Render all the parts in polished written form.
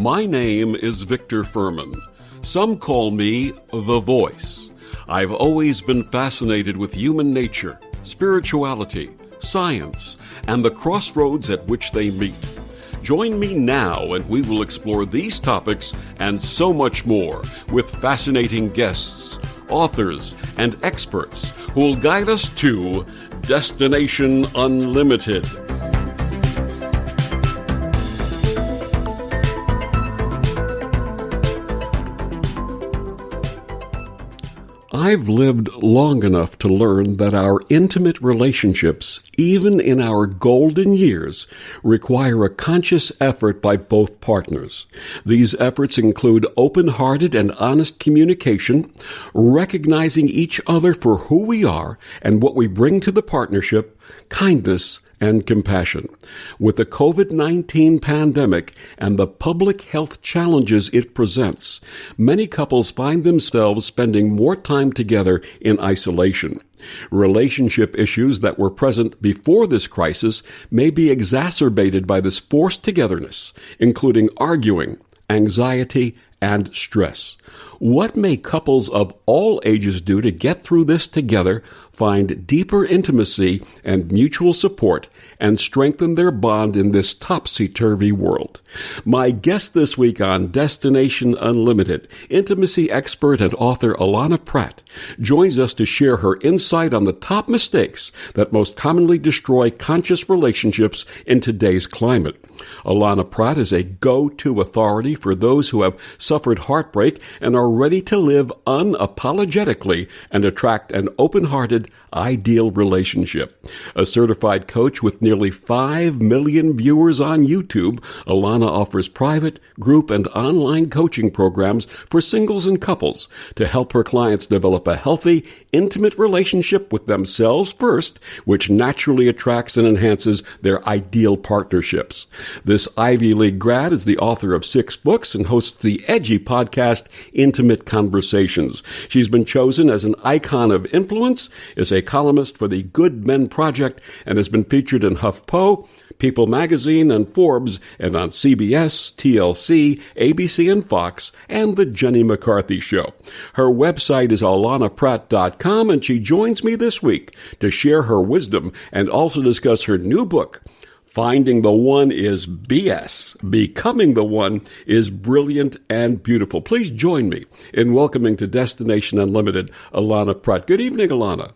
My name is Victor Fuhrman. Some call me The Voice. I've always been fascinated with human nature, spirituality, science, and the crossroads at which they meet. Join me now and we will explore these topics and so much more with fascinating guests, authors, and experts who will guide us to Destination Unlimited. I've lived long enough to learn that our intimate relationships, even in our golden years, require a conscious effort by both partners. These efforts include open-hearted and honest communication, recognizing each other for who we are and what we bring to the partnership, kindness, and compassion. With the COVID-19 pandemic and the public health challenges it presents, many couples find themselves spending more time together in isolation. Relationship issues that were present before this crisis may be exacerbated by this forced togetherness, including arguing, anxiety, and stress. What may couples of all ages do to get through this together, find deeper intimacy and mutual support, and strengthen their bond in this topsy-turvy world? My guest this week on Destination Unlimited, intimacy expert and author Allana Pratt, joins us to share her insight on the top mistakes that most commonly destroy conscious relationships in today's climate. Allana Pratt is a go-to authority for those who have suffered heartbreak and are ready to live unapologetically and attract an open-hearted, ideal relationship. A certified coach with nearly 5 million viewers on YouTube, Allana offers private, group, and online coaching programs for singles and couples to help her clients develop a healthy, intimate relationship with themselves first, which naturally attracts and enhances their ideal partnerships. This Ivy League grad is the author of 6 books and hosts the edgy podcast Intimate Conversations. She's been chosen as an icon of influence, is a columnist for the Good Men Project, and has been featured in HuffPo, People Magazine, and Forbes, and on CBS, TLC, ABC, and Fox, and The Jenny McCarthy Show. Her website is allanapratt.com, and she joins me this week to share her wisdom and also discuss her new book, Finding the One is BS. Becoming the One is Brilliant and Beautiful. Please join me in welcoming to Destination Unlimited, Allana Pratt. Good evening, Allana.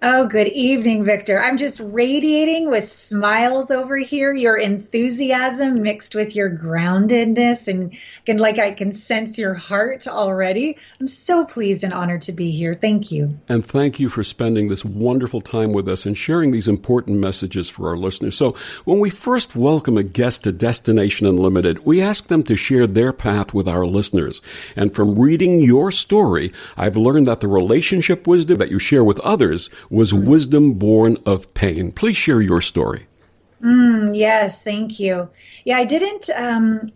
Oh, good evening, Victor. I'm just radiating with smiles over here. Your enthusiasm mixed with your groundedness, and I can sense your heart already. I'm so pleased and honored to be here. Thank you. And thank you for spending this wonderful time with us and sharing these important messages for our listeners. So when we first welcome a guest to Destination Unlimited, we ask them to share their path with our listeners. And from reading your story, I've learned that the relationship wisdom that you share with others was wisdom born of pain. Please share your story. Yes, thank you. Yeah, I didn't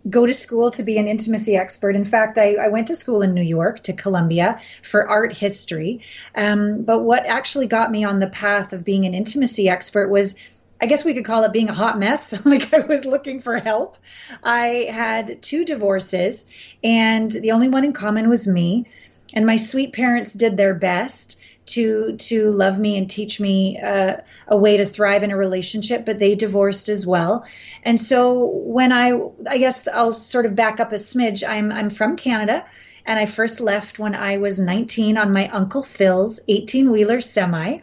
go to school to be an intimacy expert. In fact, I went to school in New York, to Columbia, for art history. But what actually got me on the path of being an intimacy expert was, I guess we could call it being a hot mess. Like, I was looking for help. I had 2 divorces, and the only one in common was me. And my sweet parents did their best to love me and teach me a way to thrive in a relationship, but they divorced as well. And so when I guess I'll sort of back up a smidge. I'm from Canada, and I first left when I was 19 on my Uncle Phil's 18-wheeler semi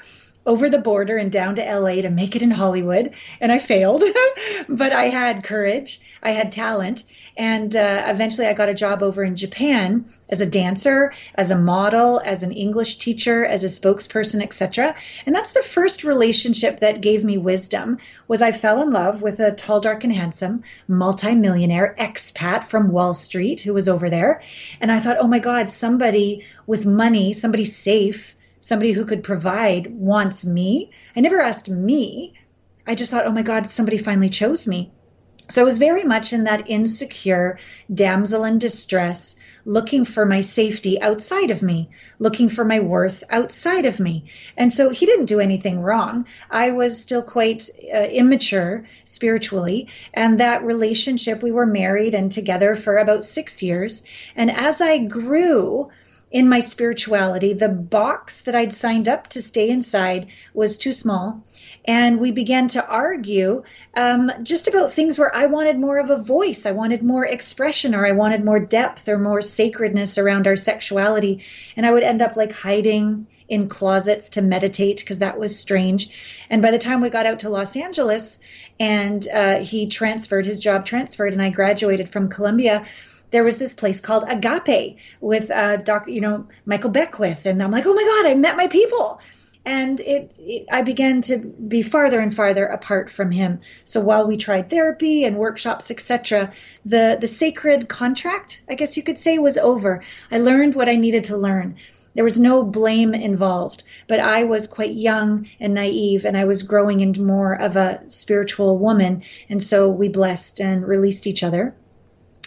over the border and down to LA to make it in Hollywood. And I failed, but I had courage, I had talent. And eventually I got a job over in Japan as a dancer, as a model, as an English teacher, as a spokesperson, etc. And that's the first relationship that gave me wisdom, was I fell in love with a tall, dark, and handsome multimillionaire expat from Wall Street who was over there. And I thought, oh my God, somebody with money, somebody safe, somebody who could provide wants me. I never asked me. I just thought, oh my God, somebody finally chose me. So I was very much in that insecure damsel in distress, looking for my safety outside of me, looking for my worth outside of me. And so he didn't do anything wrong. I was still quite immature spiritually. And that relationship, we were married and together for about 6 years. And as I grew in my spirituality, the box that I'd signed up to stay inside was too small. And we began to argue just about things where I wanted more of a voice, I wanted more expression, or I wanted more depth or more sacredness around our sexuality. And I would end up like hiding in closets to meditate because that was strange. And by the time we got out to Los Angeles and his job transferred, and I graduated from Columbia, there was this place called Agape with Michael Beckwith. And I'm like, oh my God, I met my people. And I began to be farther and farther apart from him. So while we tried therapy and workshops, etc., the sacred contract, I guess you could say, was over. I learned what I needed to learn. There was no blame involved, but I was quite young and naive, and I was growing into more of a spiritual woman. And so we blessed and released each other.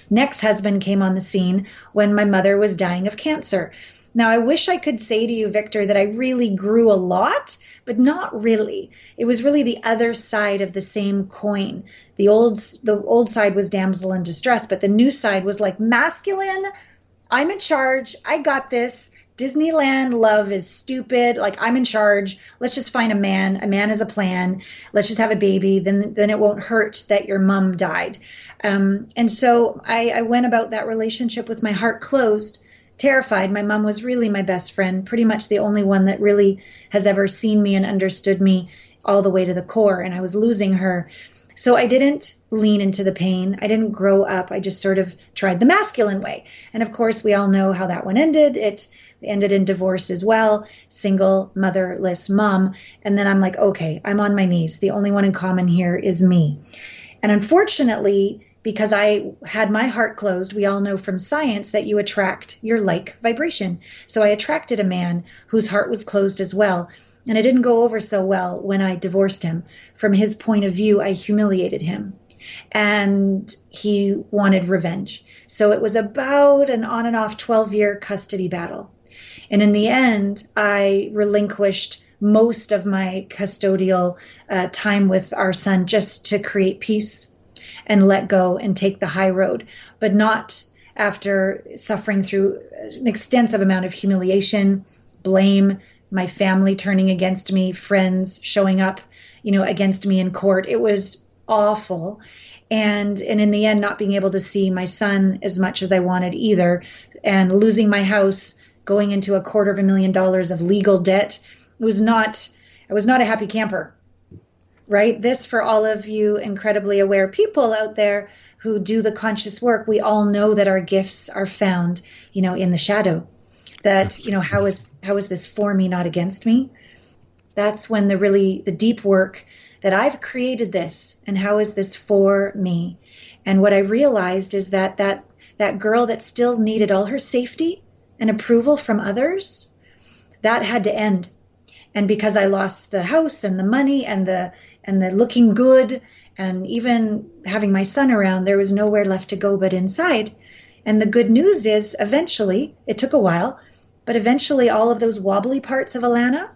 Next husband came on the scene when my mother was dying of cancer. Now, I wish I could say to you, Victor, that I really grew a lot, but not really. It was really the other side of the same coin. The old side was damsel in distress, but the new side was like masculine. I'm in charge. I got this. Disneyland love is stupid. Like, I'm in charge. Let's just find a man. A man has a plan. Let's just have a baby. Then it won't hurt that your mom died. And so I went about that relationship with my heart closed, terrified. My mom was really my best friend, pretty much the only one that really has ever seen me and understood me all the way to the core. And I was losing her. So I didn't lean into the pain. I didn't grow up. I just sort of tried the masculine way. And of course, we all know how that one ended. It ended in divorce as well, single, motherless mom. And then I'm like, okay, I'm on my knees. The only one in common here is me. And unfortunately, because I had my heart closed, we all know from science that you attract your like vibration. So I attracted a man whose heart was closed as well. And it didn't go over so well when I divorced him. From his point of view, I humiliated him. And he wanted revenge. So it was about an on and off 12-year custody battle. And in the end, I relinquished most of my custodial time with our son just to create peace and let go and take the high road, but not after suffering through an extensive amount of humiliation, blame, my family turning against me, friends showing up, against me in court. It was awful. And in the end, not being able to see my son as much as I wanted either, and losing my house, going into $250,000 of legal debt. I was not a happy camper. Right? This, for all of you incredibly aware people out there who do the conscious work, we all know that our gifts are found, in the shadow. That, how is this for me, not against me? That's when the deep work that I've created this, and how is this for me? And what I realized is that girl that still needed all her safety and approval from others, that had to end. And because I lost the house and the money and the looking good and even having my son around, there was nowhere left to go but inside. And the good news is eventually, it took a while, but eventually all of those wobbly parts of Allana,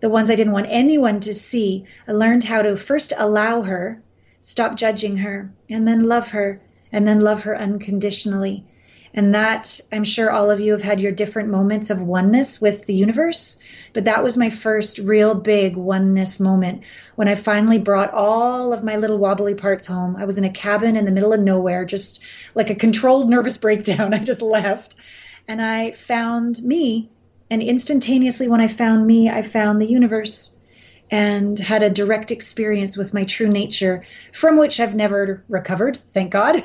the ones I didn't want anyone to see, I learned how to first allow her, stop judging her, and then love her unconditionally. And that, I'm sure all of you have had your different moments of oneness with the universe, but that was my first real big oneness moment when I finally brought all of my little wobbly parts home. I was in a cabin in the middle of nowhere, just like a controlled nervous breakdown. I just left and I found me. And instantaneously when I found me, I found the universe and had a direct experience with my true nature, from which I've never recovered, thank God.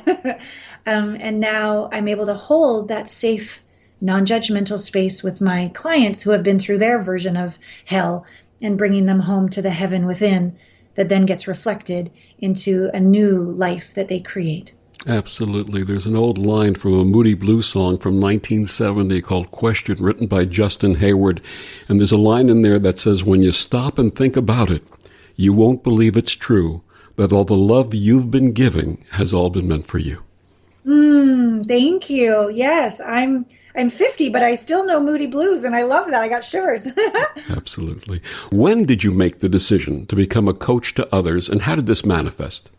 And now I'm able to hold that safe, non-judgmental space with my clients who have been through their version of hell, and bringing them home to the heaven within that then gets reflected into a new life that they create. Absolutely. There's an old line from a Moody Blues song from 1970 called Question, written by Justin Hayward. And there's a line in there that says, when you stop and think about it, you won't believe it's true, that all the love you've been giving has all been meant for you. Thank you. Yes, I'm 50, but I still know Moody Blues, and I love that. I got shivers. Absolutely. When did you make the decision to become a coach to others, and how did this manifest?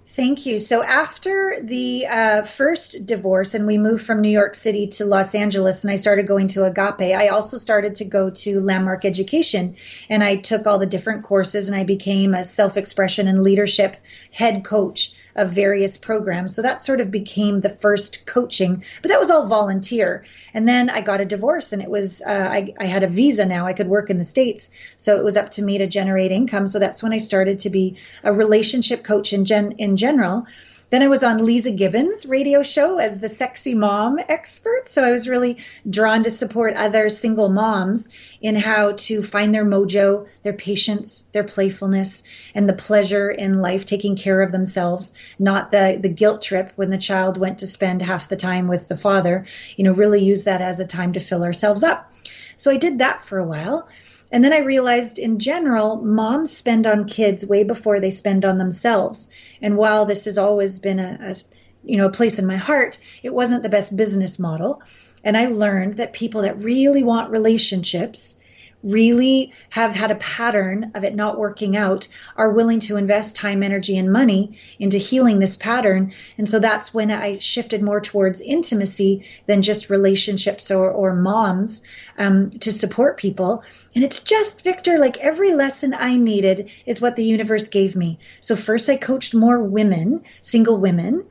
Thank you. So after the first divorce, and we moved from New York City to Los Angeles, and I started going to Agape, I also started to go to Landmark Education, and I took all the different courses, and I became a self-expression and leadership head coach of various programs. So that sort of became the first coaching, but that was all volunteer. And then I got a divorce, and it was, I had a visa now. I could work in the States. So it was up to me to generate income. So that's when I started to be a relationship coach in general. Then I was on Lisa Gibbons' radio show as the sexy mom expert. So I was really drawn to support other single moms in how to find their mojo, their patience, their playfulness, and the pleasure in life, taking care of themselves, not the guilt trip when the child went to spend half the time with the father, really use that as a time to fill ourselves up. So I did that for a while. And then I realized in general, moms spend on kids way before they spend on themselves. And while this has always been a place in my heart, it wasn't the best business model. And I learned that people that really want relationships, really have had a pattern of it not working out, are willing to invest time, energy, and money into healing this pattern. And so that's when I shifted more towards intimacy than just relationships or moms to support people. And it's just, Victor, like every lesson I needed is what the universe gave me. So first I coached more women, single women.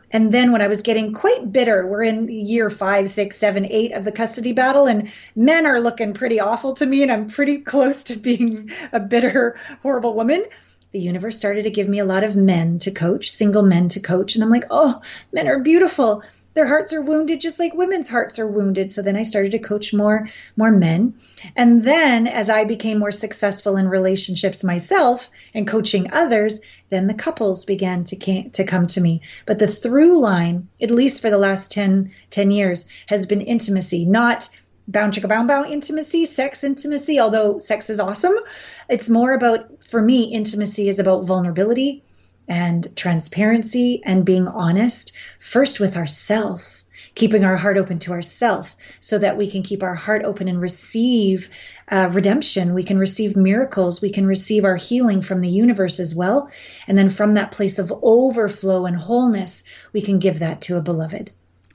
And then when I was getting quite bitter, we're in year 5, 6, 7, 8 of the custody battle, and men are looking pretty awful to me, and I'm pretty close to being a bitter, horrible woman. The universe started to give me a lot of men to coach, single men to coach. And I'm like, oh, men are beautiful. Their hearts are wounded just like women's hearts are wounded. So then I started to coach more men. And then as I became more successful in relationships myself and coaching others, then the couples began to come to me. But the through line, at least for the last 10 years, has been intimacy, not bow chicka bow bow intimacy, sex intimacy, although sex is awesome. It's more about, for me, intimacy is about vulnerability and transparency and being honest, first with ourselves, keeping our heart open to ourselves so that we can keep our heart open and receive redemption. We can receive miracles. We can receive our healing from the universe as well. And then from that place of overflow and wholeness, we can give that to a beloved.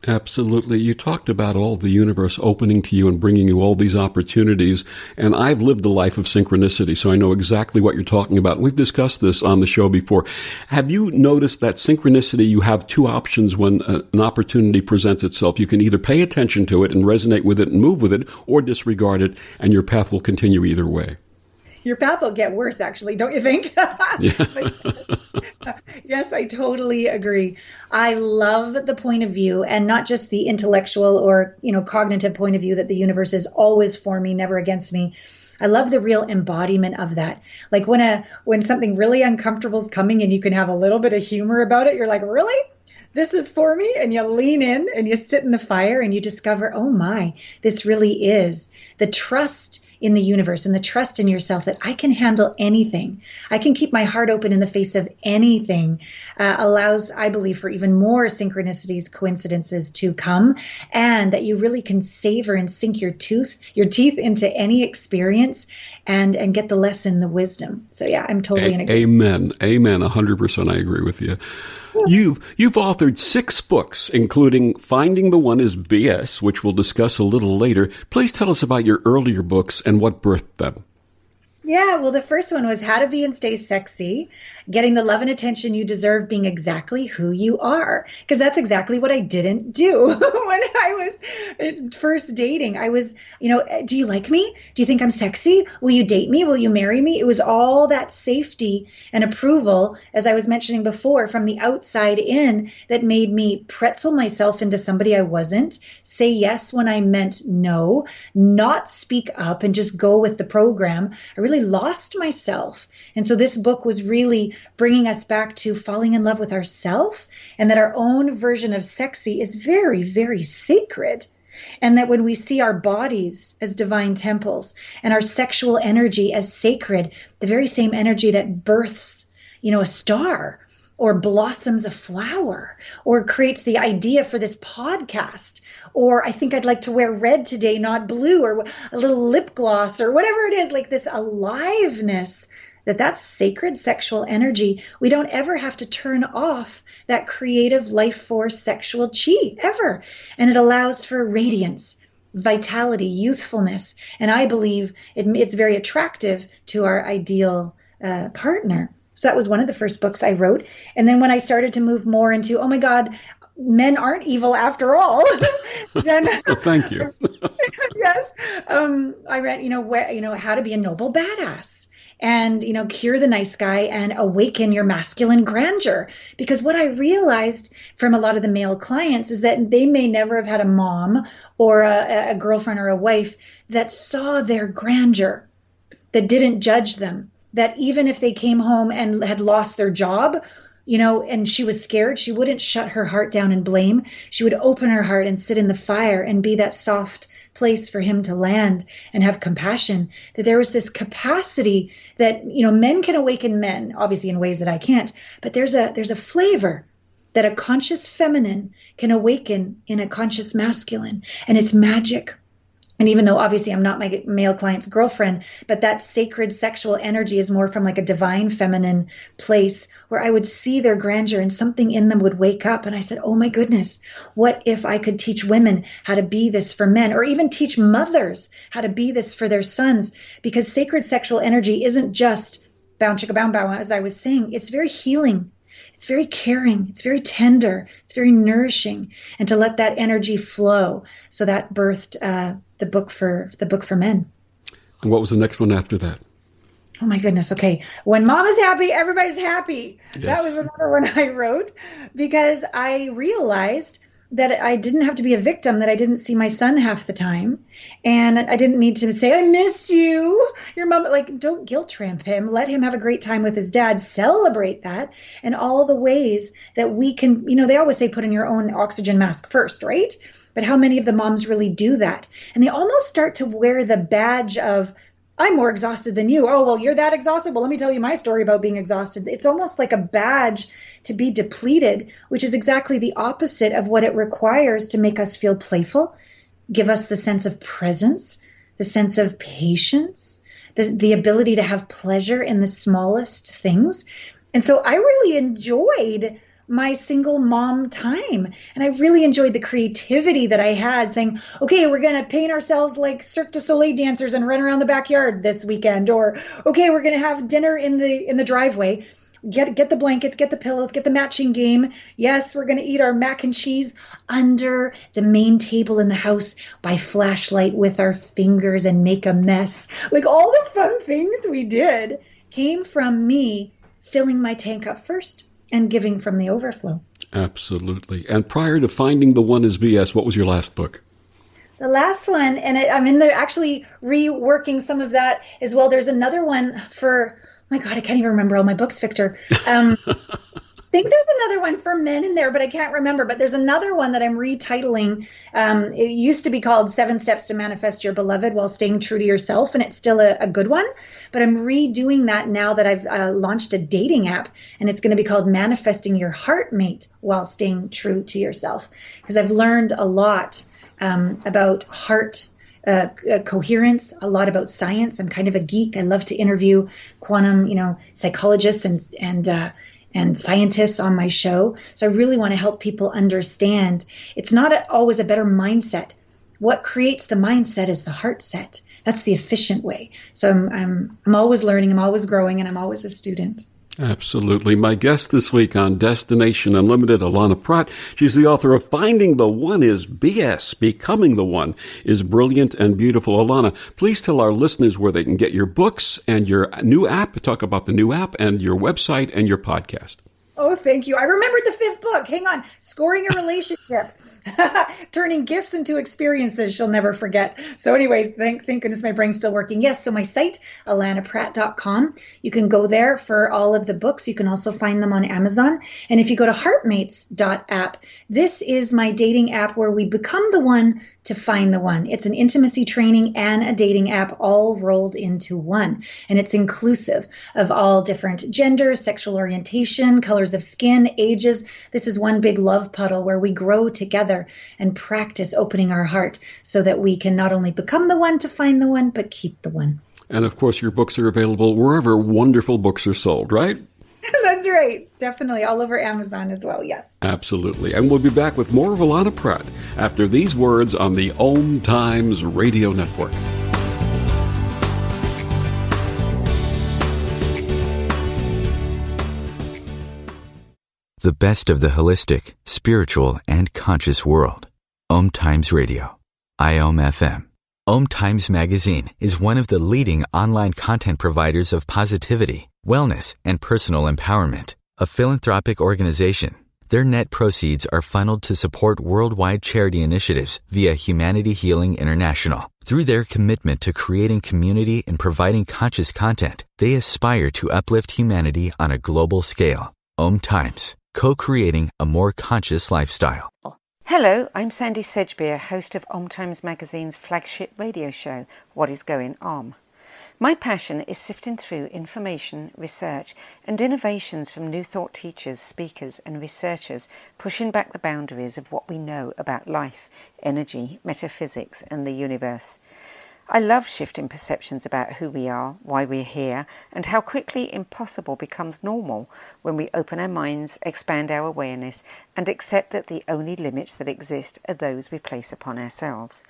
Absolutely. You talked about all the universe opening to you and bringing you all these opportunities. And I've lived a life of synchronicity, so I know exactly what you're talking about. We've discussed this on the show before. Have you noticed that synchronicity, you have two options when an opportunity presents itself? You can either pay attention to it and resonate with it and move with it, or disregard it, and your path will continue either way. Your path will get worse, actually, don't you think? Yes, I totally agree. I love the point of view, and not just the intellectual or, cognitive point of view that the universe is always for me, never against me. I love the real embodiment of that. Like when something really uncomfortable is coming and you can have a little bit of humor about it, you're like, really? This is for me? And you lean in and you sit in the fire and you discover, oh my, this really is. The trust in the universe and the trust in yourself that I can handle anything. I can keep my heart open in the face of anything allows, I believe, for even more synchronicities, coincidences to come, and that you really can savor and sink your teeth into any experience and get the lesson, the wisdom. So yeah, I'm totally in agreement. Amen. 100%. I agree with you. You've authored 6 books, including Finding the One is BS, which we'll discuss a little later. Please tell us about your earlier books and what birthed them. Yeah, well, the first one was How to Be and Stay Sexy, getting the love and attention you deserve, being exactly who you are. Because that's exactly what I didn't do when I was first dating. I was, do you like me? Do you think I'm sexy? Will you date me? Will you marry me? It was all that safety and approval, as I was mentioning before, from the outside in that made me pretzel myself into somebody I wasn't, say yes when I meant no, not speak up and just go with the program. I really lost myself. And so this book was really bringing us back to falling in love with ourselves, and that our own version of sexy is very, very sacred. And that when we see our bodies as divine temples and our sexual energy as sacred, the very same energy that births, a star, or blossoms a flower, or creates the idea for this podcast, or I think I'd like to wear red today, not blue, or a little lip gloss, or whatever it is, like this aliveness, that's sacred sexual energy. We don't ever have to turn off that creative life force sexual chi, ever. And it allows for radiance, vitality, youthfulness. And I believe it's very attractive to our ideal partner. So that was one of the first books I wrote. And then when I started to move more into, oh my God, men aren't evil after all. Then, well, thank you. Yes. I read, how to be a noble badass, and, cure the nice guy and awaken your masculine grandeur. Because what I realized from a lot of the male clients is that they may never have had a mom or a girlfriend or a wife that saw their grandeur, that didn't judge them, that even if they came home and had lost their job, and she was scared, she wouldn't shut her heart down in blame. She would open her heart and sit in the fire and be that soft place for him to land and have compassion. That there was this capacity that, men can awaken men, obviously in ways that I can't, but there's a flavor that a conscious feminine can awaken in a conscious masculine, and it's magic. And even though obviously I'm not my male client's girlfriend, but that sacred sexual energy is more from like a divine feminine place where I would see their grandeur and something in them would wake up. And I said, oh my goodness, what if I could teach women how to be this for men, or even teach mothers how to be this for their sons? Because sacred sexual energy isn't just bow chicka bow bow, as I was saying. It's very healing. It's very caring. It's very tender. It's very nourishing. And to let that energy flow. So that birthed the book for men. And what was the next one after that? Oh my goodness. Okay. When mama's happy, everybody's happy. Yes. That was another one I wrote because I realized that I didn't have to be a victim, that I didn't see my son half the time. And I didn't need to say, I miss you. Your mom, don't guilt trip him. Let him have a great time with his dad. Celebrate that. And all the ways that we can, they always say put in your own oxygen mask first, right? But how many of the moms really do that? And they almost start to wear the badge of, I'm more exhausted than you. Oh, well, you're that exhausted? Well, let me tell you my story about being exhausted. It's almost like a badge to be depleted, which is exactly the opposite of what it requires to make us feel playful, give us the sense of presence, the sense of patience, the ability to have pleasure in the smallest things. And so I really enjoyed my single mom time. And I really enjoyed the creativity that I had, saying, okay, we're going to paint ourselves like Cirque du Soleil dancers and run around the backyard this weekend. Or, okay, we're going to have dinner in the driveway. Get the blankets, get the pillows, get the matching game. Yes, we're going to eat our mac and cheese under the main table in the house by flashlight with our fingers and make a mess. Like all the fun things we did came from me filling my tank up first and giving from the overflow. Absolutely. And prior to Finding the One is BS, what was your last book? The last one, and I'm in there actually reworking some of that as well. There's another one for, oh my God, I can't even remember all my books, Victor. I think there's another one for men in there, but I can't remember. But there's another one that I'm retitling. It used to be called 7 Steps to Manifest Your Beloved While Staying True to Yourself, and it's still a good one. But I'm redoing that now that I've launched a dating app, and it's going to be called Manifesting Your Heartmate While Staying True to Yourself. Because I've learned a lot about heart coherence, a lot about science. I'm kind of a geek. I love to interview quantum, psychologists and scientists on my show. So I really want to help people understand it's not always a better mindset. What creates the mindset is the heart set. That's the efficient way. So I'm always learning, I'm always growing, and I'm always a student. Absolutely. My guest this week on Destination Unlimited, Allana Pratt. She's the author of Finding the One is BS, Becoming the One is Brilliant and Beautiful. Allana, please tell our listeners where they can get your books and your new app. Talk about the new app and your website and your podcast. Oh, thank you. I remembered the 5th book. Hang on. Scoring a Relationship. Turning gifts into experiences she'll never forget. So anyways, thank goodness my brain's still working. Yes, so my site, allanapratt.com. You can go there for all of the books. You can also find them on Amazon. And if you go to heartmates.app, this is my dating app where we become the one to find the one. It's an intimacy training and a dating app all rolled into one. And it's inclusive of all different genders, sexual orientation, colors of skin, ages. This is one big love puddle where we grow together and practice opening our heart so that we can not only become the one to find the one, but keep the one. And of course, your books are available wherever wonderful books are sold, right? That's right. Definitely. All over Amazon as well. Yes. Absolutely. And we'll be back with more of Allana Pratt after these words on the OMTimes Radio Network. The best of the holistic, spiritual, and conscious world. OMTimes Radio. IOM-FM. OMTimes Magazine is one of the leading online content providers of positivity, wellness, and personal empowerment. A philanthropic organization, their net proceeds are funneled to support worldwide charity initiatives via Humanity Healing International. Through their commitment to creating community and providing conscious content, they aspire to uplift humanity on a global scale. OMTimes, co-creating a more conscious lifestyle. Hello, I'm Sandy Sedgbeer, host of OMTimes Magazine's flagship radio show, What is Going On? My passion is sifting through information, research, and innovations from new thought teachers, speakers, and researchers pushing back the boundaries of what we know about life, energy, metaphysics, and the universe. I love shifting perceptions about who we are, why we're here, and how quickly impossible becomes normal when we open our minds, expand our awareness, and accept that the only limits that exist are those we place upon ourselves.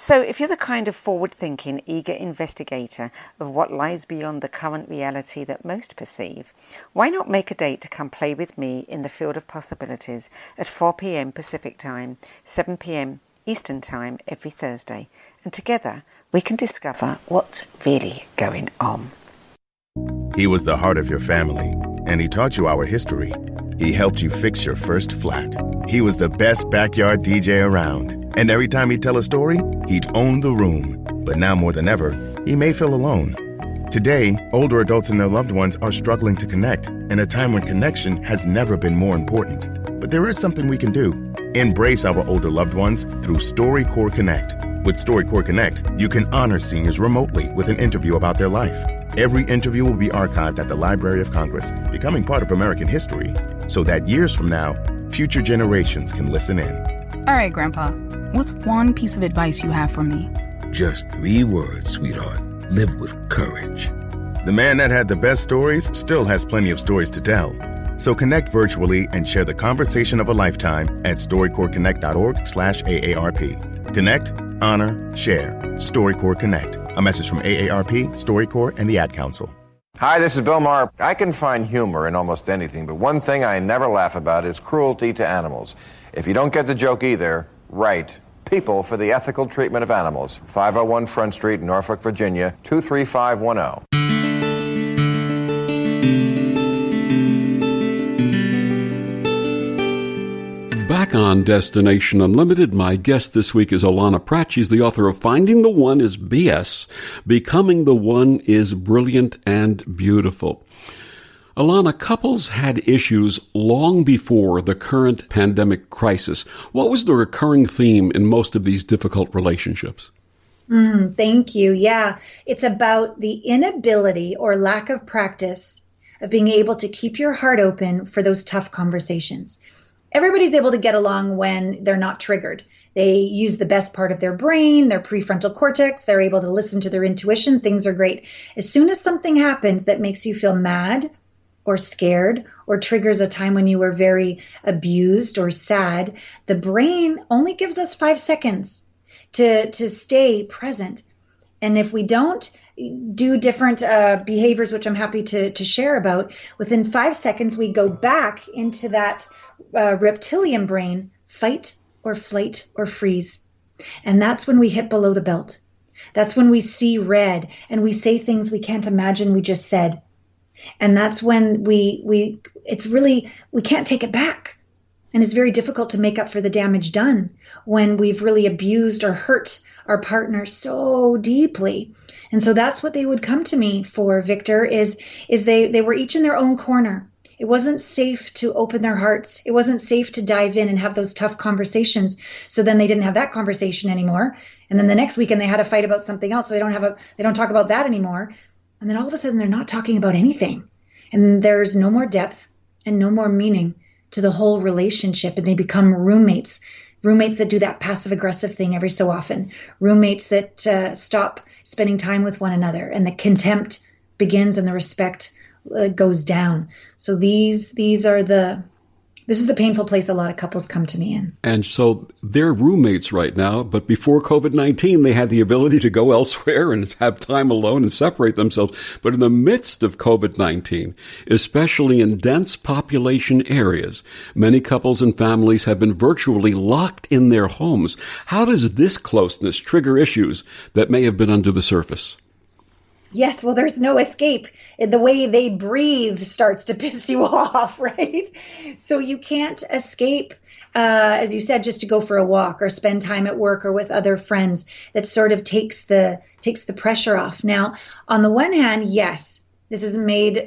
So if you're the kind of forward-thinking, eager investigator of what lies beyond the current reality that most perceive, why not make a date to come play with me in the field of possibilities at 4 p.m. Pacific Time, 7 p.m. Eastern Time every Thursday, and together we can discover what's really going on. He was the heart of your family, and he taught you our history. He helped you fix your first flat. He was the best backyard DJ around. And every time he'd tell a story, he'd own the room. But now more than ever, he may feel alone. Today, older adults and their loved ones are struggling to connect in a time when connection has never been more important. But there is something we can do. Embrace our older loved ones through StoryCorps Connect. With StoryCorps Connect, you can honor seniors remotely with an interview about their life. Every interview will be archived at the Library of Congress, becoming part of American history, so that years from now, future generations can listen in. All right, Grandpa, what's one piece of advice you have for me? Just 3 words, sweetheart. Live with courage. The man that had the best stories still has plenty of stories to tell. So connect virtually and share the conversation of a lifetime at storycorpsconnect.org/AARP. Connect, honor, share. StoryCorps Connect. A message from AARP, StoryCorps, and the Ad Council. Hi, this is Bill Maher. I can find humor in almost anything, but one thing I never laugh about is cruelty to animals. If you don't get the joke either, write People for the Ethical Treatment of Animals, 501 Front Street, Norfolk, Virginia, 23510. Back on Destination Unlimited, my guest this week is Allana Pratt. She's the author of Finding the One is BS, Becoming the One is Brilliant and Beautiful. Allana, couples had issues long before the current pandemic crisis. What was the recurring theme in most of these difficult relationships? Thank you. Yeah, it's about the inability or lack of practice of being able to keep your heart open for those tough conversations. Everybody's able to get along when they're not triggered. They use the best part of their brain, their prefrontal cortex. They're able to listen to their intuition. Things are great. As soon as something happens that makes you feel mad or scared or triggers a time when you were very abused or sad, the brain only gives us 5 seconds to stay present. And if we don't do different behaviors, which I'm happy to share about, within 5 seconds, we go back into that reptilian brain, fight or flight or freeze. And that's when we hit below the belt. That's when we see red and we say things we can't imagine we just said. And that's when we can't take it back. And it's very difficult to make up for the damage done when we've really abused or hurt our partner so deeply. And so that's what they would come to me for, Victor, is they were each in their own corner. It wasn't safe to open their hearts. It wasn't safe to dive in and have those tough conversations. So then they didn't have that conversation anymore. And then the next weekend they had a fight about something else. So they don't talk about that anymore. And then all of a sudden they're not talking about anything. And there's no more depth and no more meaning to the whole relationship. And they become roommates that do that passive aggressive thing every so often, roommates that stop spending time with one another, and the contempt begins and the respect goes down. So this is the painful place a lot of couples come to me in. And so they're roommates right now, but before COVID-19, they had the ability to go elsewhere and have time alone and separate themselves. But in the midst of COVID-19, especially in dense population areas, many couples and families have been virtually locked in their homes. How does this closeness trigger issues that may have been under the surface? Yes, well, there's no escape. The way they breathe starts to piss you off, right? So you can't escape, as you said, just to go for a walk or spend time at work or with other friends. That sort of takes the pressure off. Now, on the one hand, yes, this has made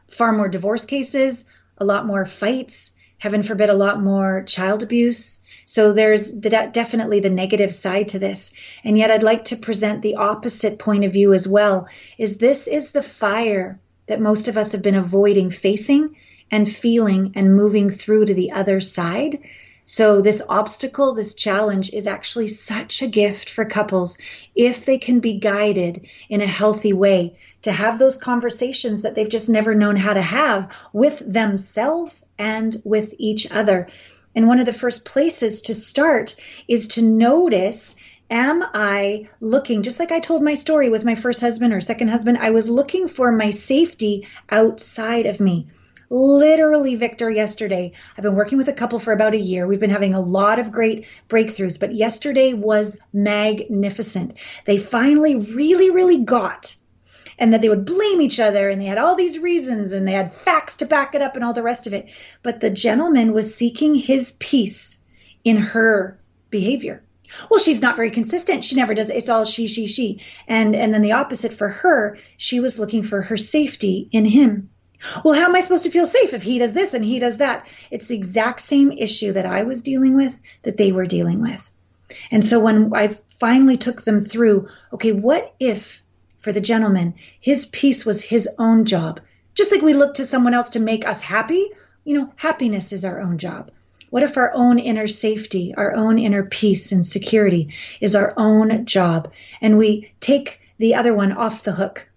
far more divorce cases, a lot more fights, heaven forbid, a lot more child abuse. So there's definitely the negative side to this. And yet I'd like to present the opposite point of view as well, is this is the fire that most of us have been avoiding facing and feeling and moving through to the other side. So this obstacle, this challenge is actually such a gift for couples if they can be guided in a healthy way to have those conversations that they've just never known how to have with themselves and with each other. And one of the first places to start is to notice, am I looking, just like I told my story with my first husband or second husband, I was looking for my safety outside of me. Literally, Victor, yesterday, I've been working with a couple for about a year. We've been having a lot of great breakthroughs, but yesterday was magnificent. They finally really, really got, and that they would blame each other, and they had all these reasons, and they had facts to back it up and all the rest of it. But the gentleman was seeking his peace in her behavior. Well, she's not very consistent. She never does. It's all she. And then the opposite for her, she was looking for her safety in him. Well, how am I supposed to feel safe if he does this and he does that? It's the exact same issue that I was dealing with, that they were dealing with. And so when I finally took them through, okay, what if for the gentleman, his peace was his own job? Just like we look to someone else to make us happy, happiness is our own job. What if our own inner safety, our own inner peace and security is our own job, and we take the other one off the hook,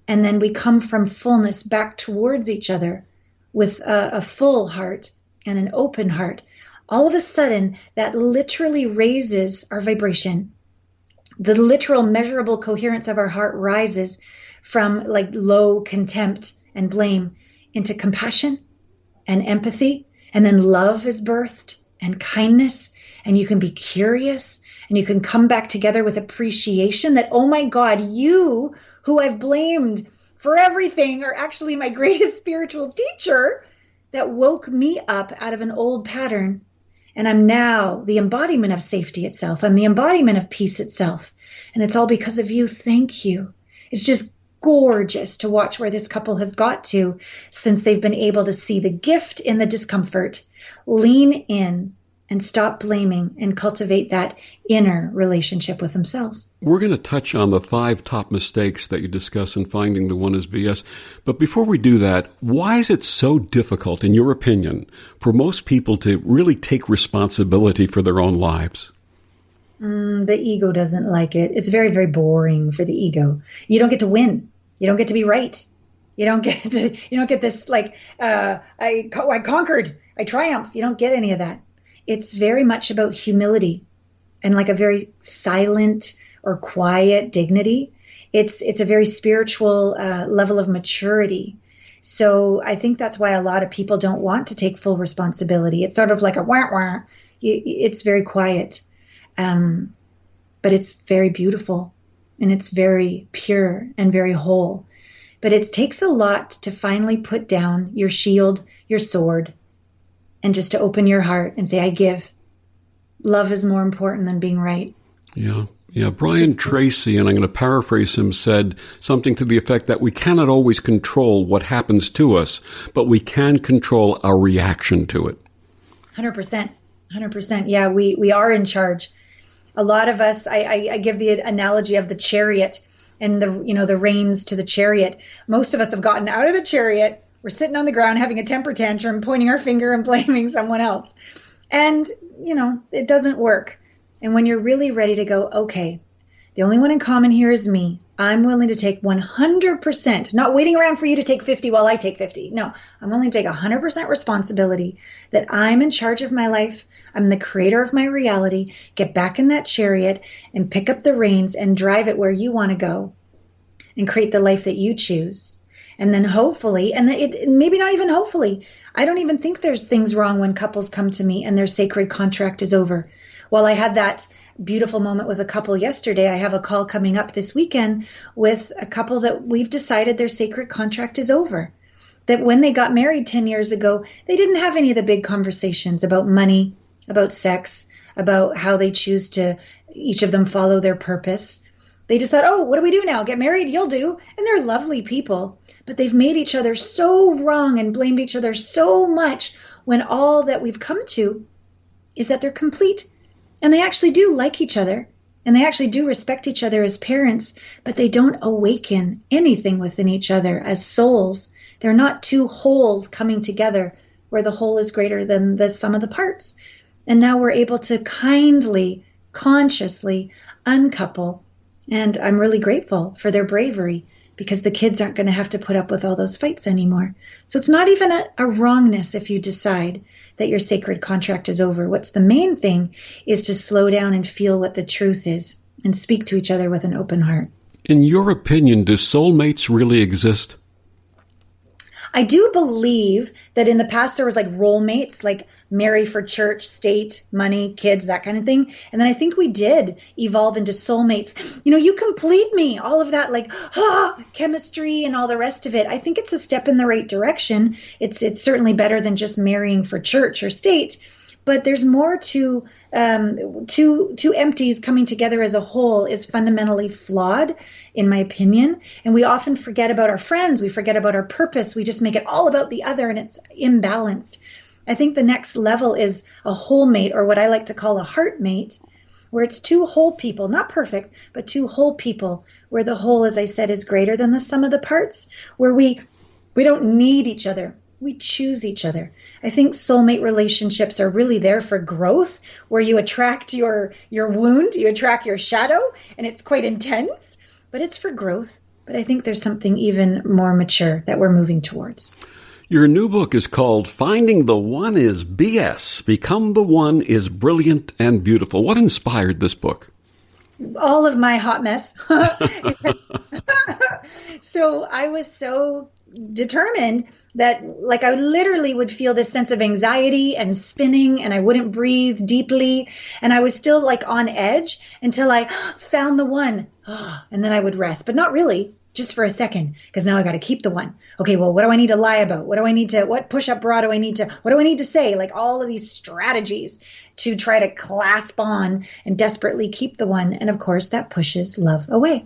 and then we come from fullness back towards each other with a full heart and an open heart? All of a sudden, that literally raises our vibration. The literal measurable coherence of our heart rises from like low contempt and blame into compassion and empathy. And then love is birthed and kindness. And you can be curious and you can come back together with appreciation that, oh my God, you who I've blamed for everything are actually my greatest spiritual teacher that woke me up out of an old pattern. And I'm now the embodiment of safety itself. I'm the embodiment of peace itself. And it's all because of you. Thank you. It's just gorgeous to watch where this couple has got to since they've been able to see the gift in the discomfort, lean in and stop blaming and cultivate that inner relationship with themselves. We're going to touch on the 5 top mistakes that you discuss in Finding the One is BS. But before we do that, why is it so difficult, in your opinion, for most people to really take responsibility for their own lives? The ego doesn't like it. It's very, very boring for the ego. You don't get to win. You don't get to be right. You don't get this like, I conquered, I triumphed. You don't get any of that. It's very much about humility and like a very silent or quiet dignity. It's a very spiritual level of maturity. So I think that's why a lot of people don't want to take full responsibility. It's sort of like a wah-wah. It's very quiet. But it's very beautiful and it's very pure and very whole. But it takes a lot to finally put down your shield, your sword, and just to open your heart and say, I give. Love is more important than being right. Yeah. Yeah, Brian Tracy, and I'm going to paraphrase him, said something to the effect that we cannot always control what happens to us, but we can control our reaction to it. 100%. 100%. Yeah, we are in charge. A lot of us, I give the analogy of the chariot and the reins to the chariot. Most of us have gotten out of the chariot. We're sitting on the ground having a temper tantrum, pointing our finger and blaming someone else. And, it doesn't work. And when you're really ready to go, okay, the only one in common here is me. I'm willing to take 100%, not waiting around for you to take 50 while I take 50. No, I'm willing to take 100% responsibility that I'm in charge of my life. I'm the creator of my reality. Get back in that chariot and pick up the reins and drive it where you want to go and create the life that you choose. And then hopefully, and maybe not even hopefully, I don't even think there's things wrong when couples come to me and their sacred contract is over. While I had that beautiful moment with a couple yesterday, I have a call coming up this weekend with a couple that we've decided their sacred contract is over. That when they got married 10 years ago, they didn't have any of the big conversations about money, about sex, about how they choose to each of them follow their purpose. They just thought, oh, what do we do now? Get married? You'll do. And they're lovely people. But they've made each other so wrong and blamed each other so much when all that we've come to is that they're complete. And they actually do like each other, and they actually do respect each other as parents, but they don't awaken anything within each other as souls. They're not two wholes coming together where the whole is greater than the sum of the parts. And now we're able to kindly, consciously uncouple. And I'm really grateful for their bravery because the kids aren't going to have to put up with all those fights anymore. So it's not even a wrongness if you decide that your sacred contract is over. What's the main thing is to slow down and feel what the truth is and speak to each other with an open heart. In your opinion, do soulmates really exist? I do believe that in the past there was like role mates, like marry for church, state, money, kids, that kind of thing. And then I think we did evolve into soulmates. You complete me, all of that, like chemistry and all the rest of it. I think it's a step in the right direction. It's certainly better than just marrying for church or state. But there's more to two empties coming together as a whole is fundamentally flawed, in my opinion. And we often forget about our friends. We forget about our purpose. We just make it all about the other, and it's imbalanced. I think the next level is a whole mate, or what I like to call a heartmate, where it's two whole people, not perfect, but two whole people, where the whole, as I said, is greater than the sum of the parts, where we don't need each other. We choose each other. I think soulmate relationships are really there for growth, where you attract your wound, you attract your shadow, and it's quite intense, but it's for growth. But I think there's something even more mature that we're moving towards. Your new book is called Finding the One is BS. Become the One is Brilliant and Beautiful. What inspired this book? All of my hot mess. So I was so determined that I literally would feel this sense of anxiety and spinning, and I wouldn't breathe deeply. And I was still on edge until I found the one. And then I would rest, but not really, just for a second, because now I got to keep the one. Okay, well, what do I need to lie about? What push-up bra do I need to, what do I need to say? All of these strategies to try to clasp on and desperately keep the one. And of course, that pushes love away.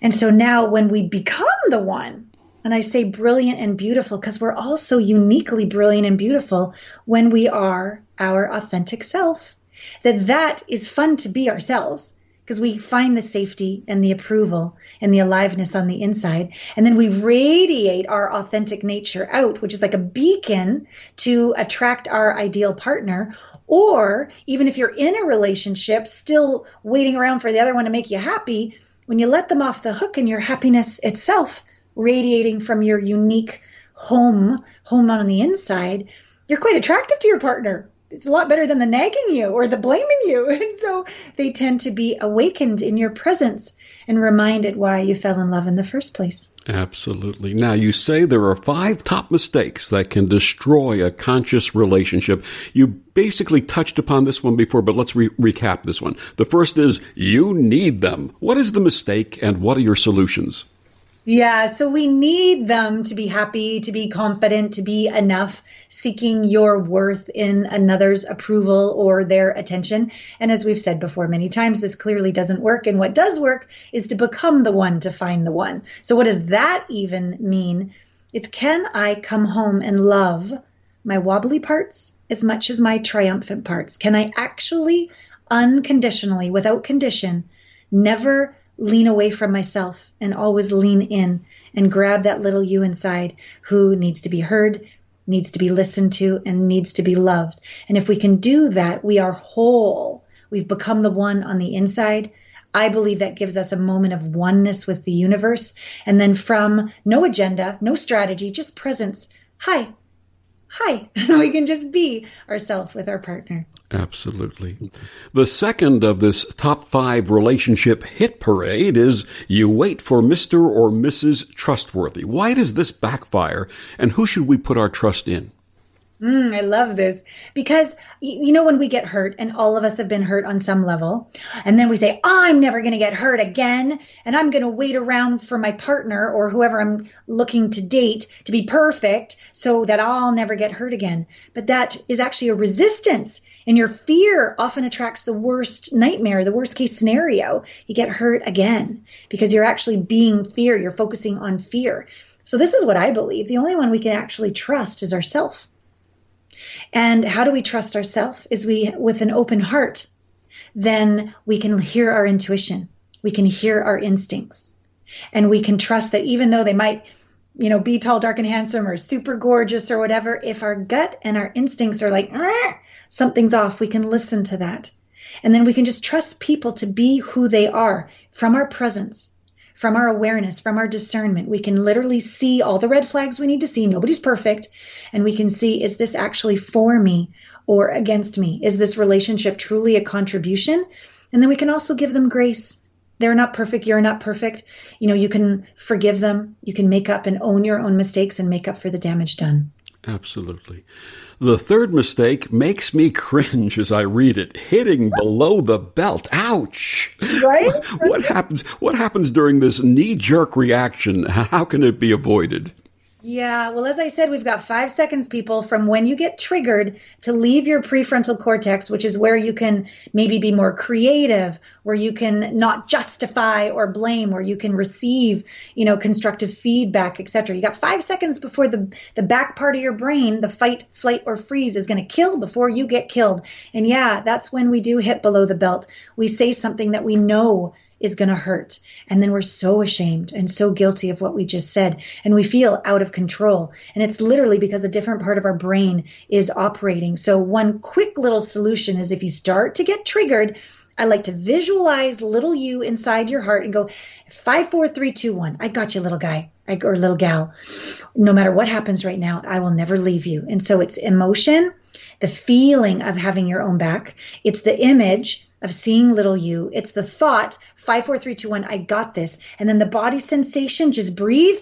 And so now when we become the one, and I say brilliant and beautiful because we're all so uniquely brilliant and beautiful when we are our authentic self, that is fun to be ourselves because we find the safety and the approval and the aliveness on the inside. And then we radiate our authentic nature out, which is like a beacon to attract our ideal partner. Or even if you're in a relationship, still waiting around for the other one to make you happy, when you let them off the hook and your happiness itself radiating from your unique home on the inside, you're quite attractive to your partner. It's a lot better than the nagging you or the blaming you. And so they tend to be awakened in your presence and reminded why you fell in love in the first place. Absolutely. Now, you say there are 5 top mistakes that can destroy a conscious relationship. You basically touched upon this one before, but let's recap this one. The first is you need them. What is the mistake and what are your solutions? Yeah, so we need them to be happy, to be confident, to be enough, seeking your worth in another's approval or their attention. And as we've said before many times, this clearly doesn't work. And what does work is to become the one to find the one. So what does that even mean? It's, can I come home and love my wobbly parts as much as my triumphant parts? Can I actually unconditionally, without condition, never lean away from myself and always lean in and grab that little you inside who needs to be heard, needs to be listened to, and needs to be loved? And if we can do that, we are whole. We've become the one on the inside. I believe that gives us a moment of oneness with the universe. And then from no agenda, no strategy, just presence. Hi. We can just be ourselves with our partner. Absolutely. The second of this top 5 relationship hit parade is you wait for Mr. or Mrs. Trustworthy. Why does this backfire, and who should we put our trust in? I love this because, you know, when we get hurt, and all of us have been hurt on some level, and then we say, I'm never going to get hurt again, and I'm going to wait around for my partner or whoever I'm looking to date to be perfect so that I'll never get hurt again. But that is actually a resistance. And your fear often attracts the worst nightmare, the worst case scenario. You get hurt again because you're actually being fear. You're focusing on fear. So this is what I believe. The only one we can actually trust is ourselves. And how do we trust ourselves? Is we, with an open heart, then we can hear our intuition. We can hear our instincts. And we can trust that even though they might, you know, be tall, dark, and handsome or super gorgeous or whatever, if our gut and our instincts are like, something's off, we can listen to that. And then we can just trust people to be who they are from our presence, from our awareness, from our discernment. We can literally see all the red flags we need to see. Nobody's perfect. And we can see, is this actually for me or against me? Is this relationship truly a contribution? And then we can also give them grace. They're not perfect. You're not perfect. You know, you can forgive them. You can make up and own your own mistakes and make up for the damage done. Absolutely. The third mistake makes me cringe as I read it. Hitting below the belt. Ouch. Right? What happens during this knee-jerk reaction? How can it be avoided? Yeah, well, as I said, we've got 5 seconds, people, from when you get triggered to leave your prefrontal cortex, which is where you can maybe be more creative, where you can not justify or blame, where you can receive, you know, constructive feedback, etc. You got 5 seconds before the back part of your brain, the fight, flight, or freeze, is going to kill before you get killed. And yeah, that's when we do hit below the belt. We say something that we know is going to hurt. And then we're so ashamed and so guilty of what we just said. And we feel out of control. And it's literally because a different part of our brain is operating. So one quick little solution is, if you start to get triggered, I like to visualize little you inside your heart and go 5, 4, 3, 2, 1. I got you, little guy or little gal. No matter what happens right now, I will never leave you. And so it's emotion, the feeling of having your own back. It's the image of seeing little you. It's the thought, 5, 4, 3, 2, 1, I got this. And then the body sensation, just breathe,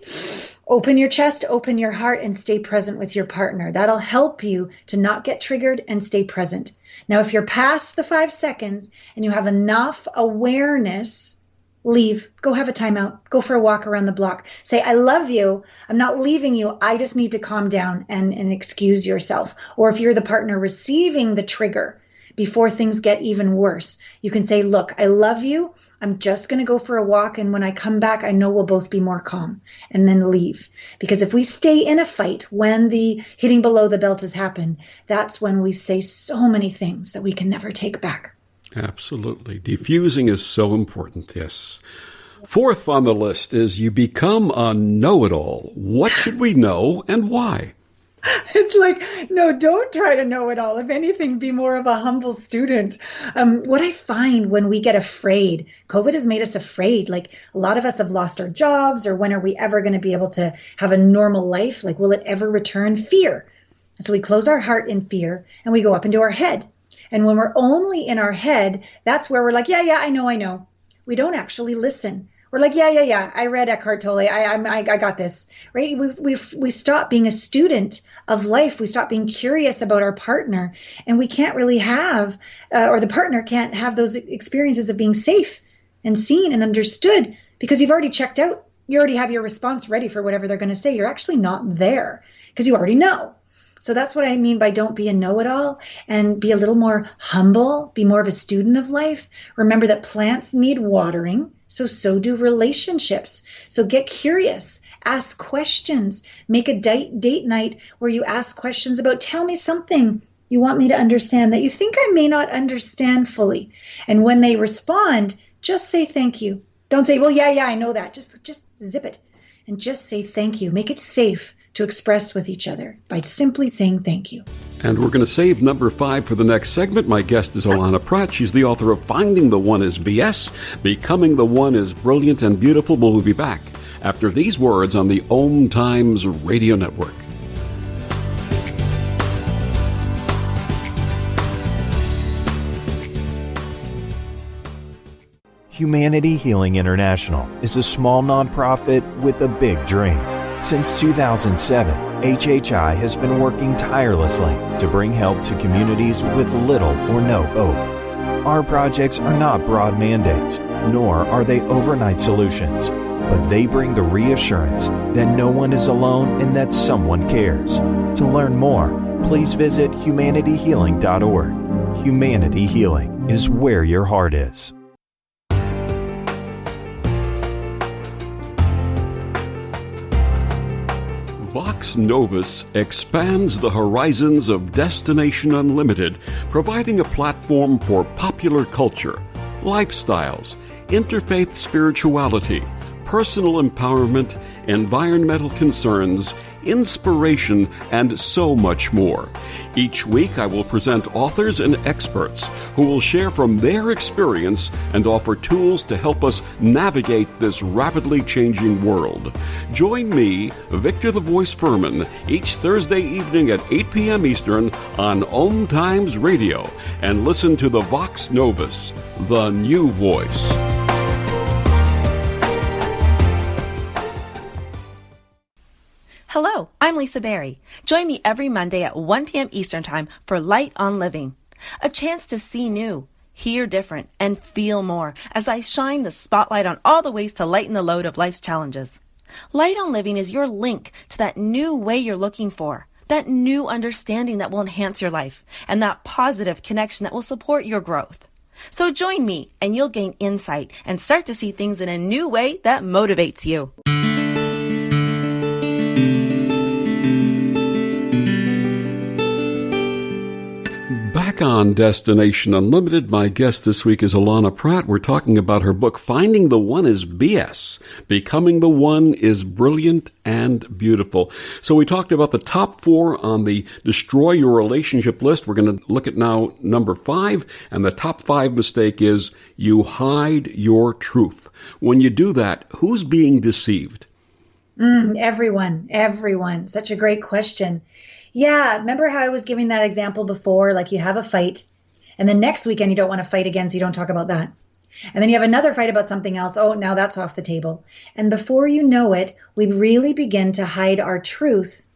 open your chest, open your heart, and stay present with your partner. That'll help you to not get triggered and stay present. Now, if you're past the 5 seconds and you have enough awareness, leave, go have a timeout, go for a walk around the block. Say, I love you. I'm not leaving you. I just need to calm down and excuse yourself. Or if you're the partner receiving the trigger, before things get even worse, you can say, look, I love you. I'm just going to go for a walk. And when I come back, I know we'll both be more calm, and then leave. Because if we stay in a fight when the hitting below the belt has happened, that's when we say so many things that we can never take back. Absolutely. Diffusing is so important. Yes. Fourth on the list is you become a know-it-all. What should we know and why? It's like, no, don't try to know it all. If anything, be more of a humble student. What I find when we get afraid, COVID has made us afraid. Like, a lot of us have lost our jobs, or when are we ever going to be able to have a normal life? Like, will it ever return? Fear. So we close our heart in fear and we go up into our head. And when we're only in our head, that's where we're like, yeah, I know. We don't actually listen. We're like, yeah. I read Eckhart Tolle. I got this, right? We stop being a student of life. We stop being curious about our partner, and we can't really have, or the partner can't have those experiences of being safe and seen and understood, because you've already checked out. you already have your response ready for whatever they're going to say. You're actually not there because you already know. So that's what I mean by don't be a know-it-all, and be a little more humble, be more of a student of life. Remember that plants need watering, so do relationships. So get curious, ask questions, make a date night where you ask questions about, tell me something you want me to understand that you think I may not understand fully. And when they respond, just say thank you. Don't say, well, yeah, I know that. Just zip it and just say thank you. Make it safe to express with each other by simply saying thank you. And we're going to save number 5 for the next segment. My guest is Allana Pratt. She's the author of Finding the One is BS, Becoming the One is Brilliant and Beautiful. We'll be back after these words on the OMTimes Radio Network. Humanity Healing International is a small nonprofit with a big dream. Since 2007, HHI has been working tirelessly to bring help to communities with little or no hope. Our projects are not broad mandates, nor are they overnight solutions, but they bring the reassurance that no one is alone and that someone cares. To learn more, please visit humanityhealing.org. Humanity Healing is where your heart is. Vox Novus expands the horizons of Destination Unlimited, providing a platform for popular culture, lifestyles, interfaith spirituality, personal empowerment, environmental concerns, inspiration, and so much more. Each week I will present authors and experts who will share from their experience and offer tools to help us navigate this rapidly changing world. Join me, Victor the Voice Fuhrman, each Thursday evening at 8 p.m. Eastern on OMTimes Radio, and listen to the Vox Novus, the new voice. Hello, I'm Lisa Berry. Join me every Monday at 1 p.m. Eastern Time for Light on Living, a chance to see new, hear different, and feel more as I shine the spotlight on all the ways to lighten the load of life's challenges. Light on Living is your link to that new way you're looking for, that new understanding that will enhance your life, and that positive connection that will support your growth. So join me, and you'll gain insight and start to see things in a new way that motivates you. Back on Destination Unlimited, my guest this week is Allana Pratt. We're talking about her book, Finding the One is BS, Becoming the One is Brilliant and Beautiful. So we talked about the top 4 on the Destroy Your Relationship list. We're going to look at now number 5, and the top 5 mistake is you hide your truth. When you do that, who's being deceived? Everyone. Such a great question. Yeah, remember how I was giving that example before? Like you have a fight, and the next weekend you don't want to fight again, so you don't talk about that. And then you have another fight about something else. Oh, now that's off the table. And before you know it, we really begin to hide our truth.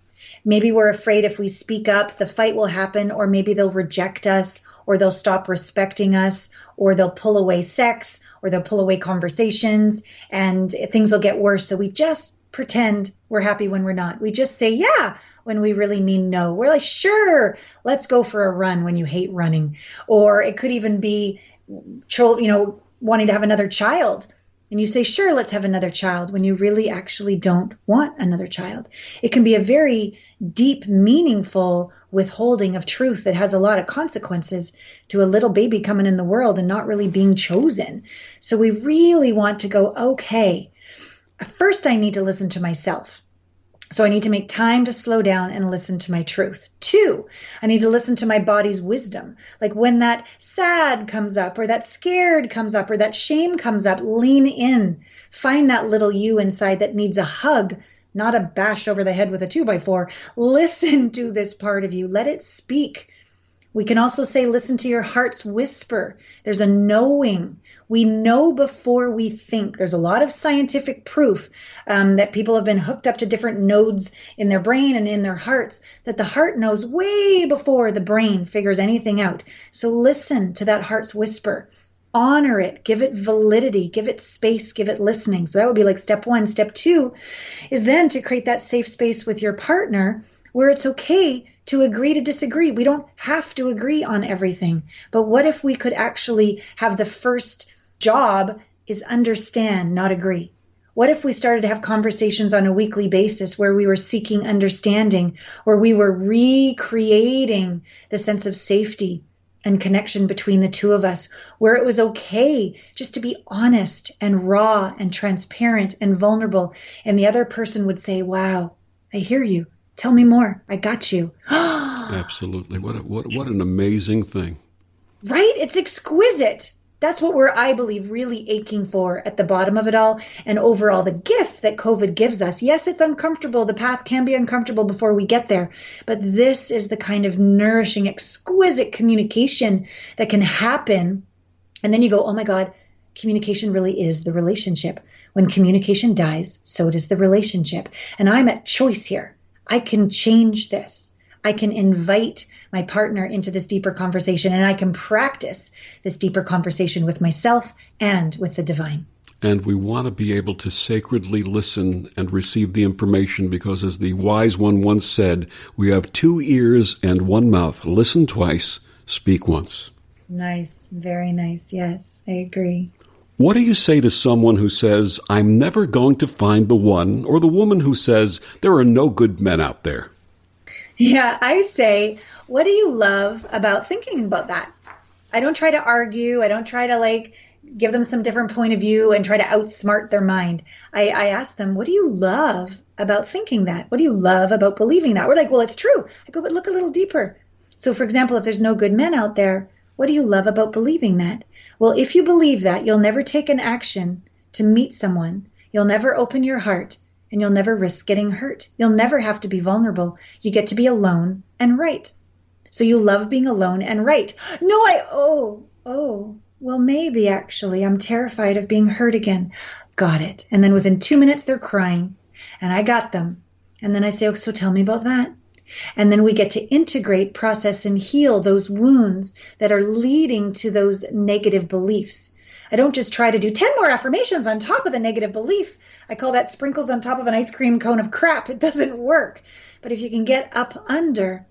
Maybe we're afraid if we speak up, the fight will happen, or maybe they'll reject us, or they'll stop respecting us, or they'll pull away sex, or they'll pull away conversations, and things will get worse. So we just pretend we're happy when we're not. We just say, yeah, when we really mean no. We're like, sure, let's go for a run when you hate running. Or it could even be, wanting to have another child. And you say, sure, let's have another child when you really actually don't want another child. It can be a very deep, meaningful withholding of truth that has a lot of consequences to a little baby coming in the world and not really being chosen. So we really want to go, okay, first I need to listen to myself. So I need to make time to slow down and listen to my truth. 2, I need to listen to my body's wisdom. Like when that sad comes up, or that scared comes up, or that shame comes up, lean in. Find that little you inside that needs a hug, not a bash over the head with a 2x4. Listen to this part of you. Let it speak. We can also say, listen to your heart's whisper. There's a knowing. We know before we think. There's a lot of scientific proof that people have been hooked up to different nodes in their brain and in their hearts, that the heart knows way before the brain figures anything out. So listen to that heart's whisper. honor it, give it validity, give it space, give it listening. So that would be like step one. Step two is then to create that safe space with your partner where it's okay to agree to disagree. We don't have to agree on everything. But what if we could actually have the first job is understand, not agree? What if we started to have conversations on a weekly basis where we were seeking understanding, where we were recreating the sense of safety and connection between the two of us, where it was okay just to be honest and raw and transparent and vulnerable. And the other person would say, wow, I hear you. Tell me more. I got you. Absolutely. What an amazing thing. Right? It's exquisite. That's what we're, I believe, really aching for at the bottom of it all. And overall, the gift that COVID gives us. Yes, it's uncomfortable. The path can be uncomfortable before we get there. But this is the kind of nourishing, exquisite communication that can happen. And then you go, oh my God, communication really is the relationship. When communication dies, so does the relationship. And I'm at choice here. I can change this. I can invite my partner into this deeper conversation, and I can practice this deeper conversation with myself and with the divine. And we want to be able to sacredly listen and receive the information because, as the wise one once said, we have 2 ears and 1 mouth. Listen twice, speak once. Nice. Very nice. Yes, I agree. What do you say to someone who says, I'm never going to find the one, or the woman who says, there are no good men out there? Yeah, I say, what do you love about thinking about that? I don't try to argue. I don't try to give them some different point of view and try to outsmart their mind. I ask them, what do you love about thinking that? What do you love about believing that? We're like, well, it's true. I go, but look a little deeper. So for example, if there's no good men out there, what do you love about believing that? Well, if you believe that, you'll never take an action to meet someone. You'll never open your heart. And you'll never risk getting hurt. You'll never have to be vulnerable. You get to be alone and right. So you love being alone and right. No, well, maybe actually I'm terrified of being hurt again. Got it. And then within 2 minutes, they're crying and I got them. And then I say, oh, so tell me about that. And then we get to integrate, process, and heal those wounds that are leading to those negative beliefs. I don't just try to do 10 more affirmations on top of the negative belief. I call that sprinkles on top of an ice cream cone of crap. It doesn't work. But if you can get up under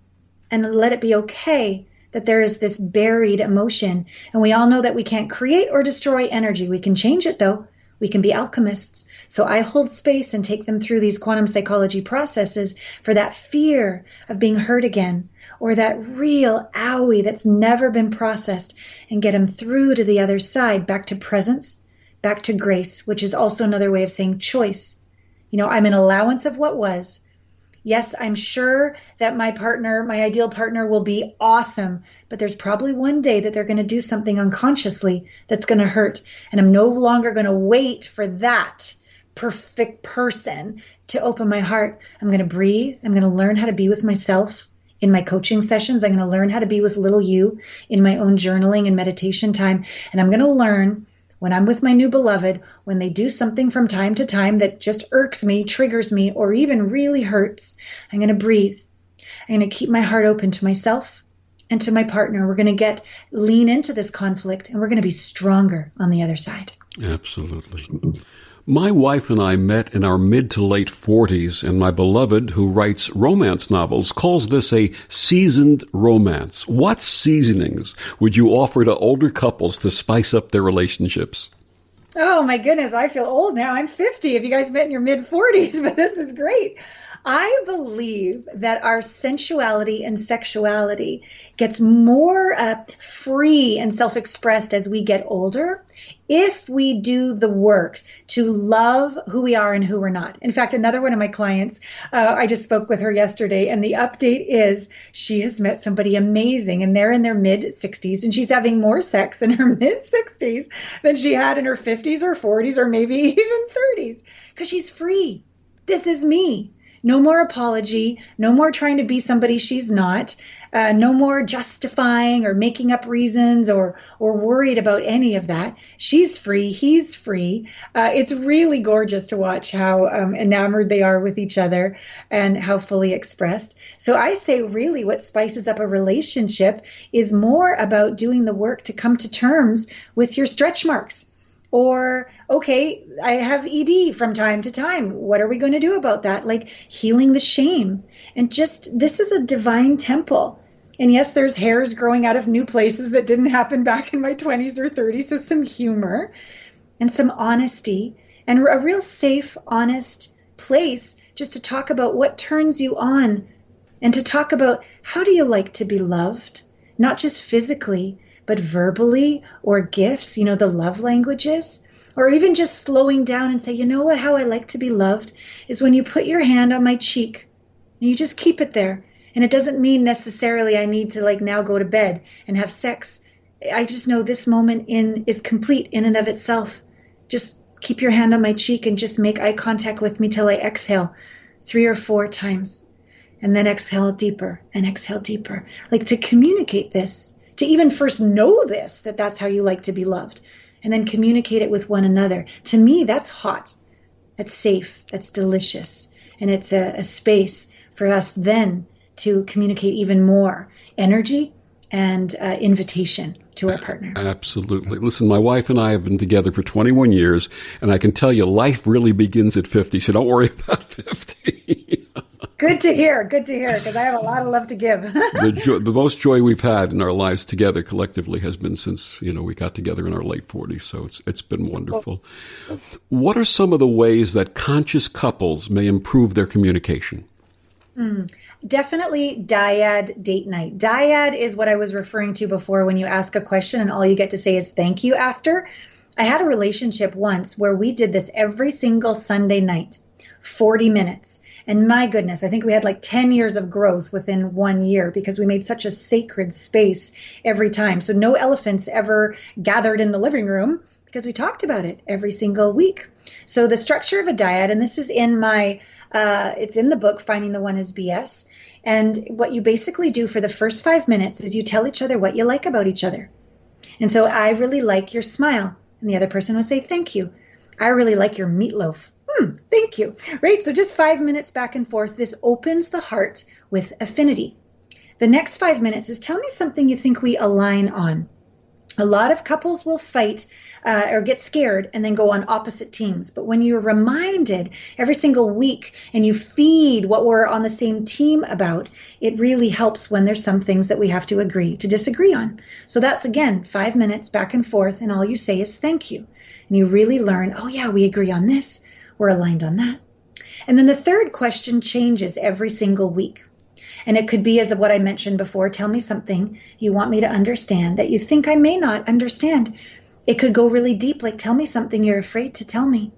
and let it be okay that there is this buried emotion, and we all know that we can't create or destroy energy. We can change it though. We can be alchemists. So I hold space and take them through these quantum psychology processes for that fear of being hurt again, or that real owie that's never been processed, and get them through to the other side, back to presence, back to grace, which is also another way of saying choice. I'm an allowance of what was. Yes, I'm sure that my partner, my ideal partner, will be awesome, but there's probably one day that they're going to do something unconsciously that's going to hurt, and I'm no longer going to wait for that perfect person to open my heart. I'm going to breathe. I'm going to learn how to be with myself. In my coaching sessions, I'm going to learn how to be with little you in my own journaling and meditation time. And I'm going to learn when I'm with my new beloved, when they do something from time to time that just irks me, triggers me, or even really hurts, I'm going to breathe. I'm going to keep my heart open to myself and to my partner. We're going to lean into this conflict, and we're going to be stronger on the other side. Absolutely. My wife and I met in our mid to late 40s, and my beloved, who writes romance novels, calls this a seasoned romance. What seasonings would you offer to older couples to spice up their relationships? Oh, my goodness. I feel old now. I'm 50 if you guys met in your mid-40s, but this is great. I believe that our sensuality and sexuality gets more free and self-expressed as we get older if we do the work to love who we are and who we're not. In fact, another one of my clients, I just spoke with her yesterday, and the update is she has met somebody amazing, and they're in their mid-60s, and she's having more sex in her mid-60s than she had in her 50s or 40s or maybe even 30s, because she's free. This is me. No more apology, no more trying to be somebody she's not, no more justifying or making up reasons or worried about any of that. She's free, he's free. It's really gorgeous to watch how enamored they are with each other and how fully expressed. So I say really what spices up a relationship is more about doing the work to come to terms with your stretch marks. Or, okay, I have ED from time to time. What are we going to do about that? Like healing the shame. And just, this is a divine temple. And yes, there's hairs growing out of new places that didn't happen back in my 20s or 30s. So some humor and some honesty and a real safe, honest place just to talk about what turns you on and to talk about how do you like to be loved? Not just physically, but verbally or gifts, the love languages, or even just slowing down and say, you know what, how I like to be loved is when you put your hand on my cheek and you just keep it there. And it doesn't mean necessarily I need to now go to bed and have sex. I just know this moment is complete in and of itself. Just keep your hand on my cheek and just make eye contact with me till I exhale 3 or 4 times. And then exhale deeper and exhale deeper. To communicate this. To even first know this, that's how you like to be loved, and then communicate it with one another. To me, that's hot, that's safe, that's delicious, and it's a space for us then to communicate even more energy and invitation to our partner. Absolutely. Listen, my wife and I have been together for 21 years, and I can tell you life really begins at 50, so don't worry about 50. Good to hear, because I have a lot of love to give. The most joy we've had in our lives together collectively has been since, we got together in our late 40s, so it's been wonderful. What are some of the ways that conscious couples may improve their communication? Definitely dyad date night. Dyad is what I was referring to before when you ask a question and all you get to say is thank you after. I had a relationship once where we did this every single Sunday night, 40 minutes. And my goodness, I think we had 10 years of growth within 1 year because we made such a sacred space every time. So no elephants ever gathered in the living room because we talked about it every single week. So the structure of a dyad, and this is in it's in the book, Finding the One is BS. And what you basically do for the first 5 minutes is you tell each other what you like about each other. And so I really like your smile. And the other person would say, thank you. I really like your meatloaf. Thank you. Right? So just 5 minutes back and forth. This opens the heart with affinity. The next 5 minutes is tell me something you think we align on. A lot of couples will fight or get scared and then go on opposite teams. But when you're reminded every single week and you feed what we're on the same team about, it really helps when there's some things that we have to agree to disagree on. So that's, again, 5 minutes back and forth, and all you say is thank you. And you really learn, oh yeah, we agree on this. We're aligned on that. And then the third question changes every single week. And it could be as of what I mentioned before, tell me something you want me to understand that you think I may not understand. It could go really deep, like tell me something you're afraid to tell me.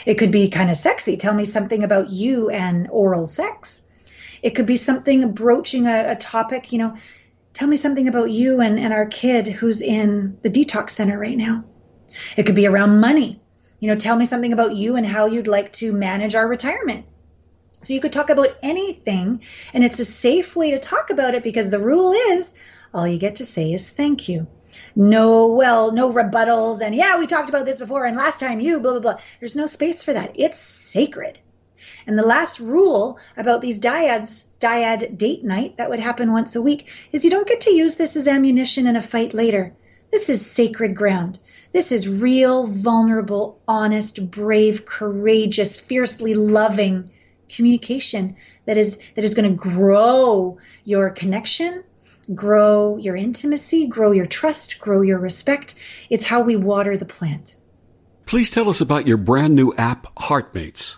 It could be kind of sexy, tell me something about you and oral sex. It could be something broaching a topic, tell me something about you and our kid who's in the detox center right now. It could be around money. Tell me something about you and how you'd like to manage our retirement. So you could talk about anything, and it's a safe way to talk about it because the rule is all you get to say is thank you. No rebuttals, and yeah, we talked about this before, and last time you, blah, blah, blah. There's no space for that. It's sacred. And the last rule about these dyad date night that would happen once a week is you don't get to use this as ammunition in a fight later. This is sacred ground. This is real, vulnerable, honest, brave, courageous, fiercely loving communication that is going to grow your connection, grow your intimacy, grow your trust, grow your respect. It's how we water the plant. Please tell us about your brand new app, Heartmates.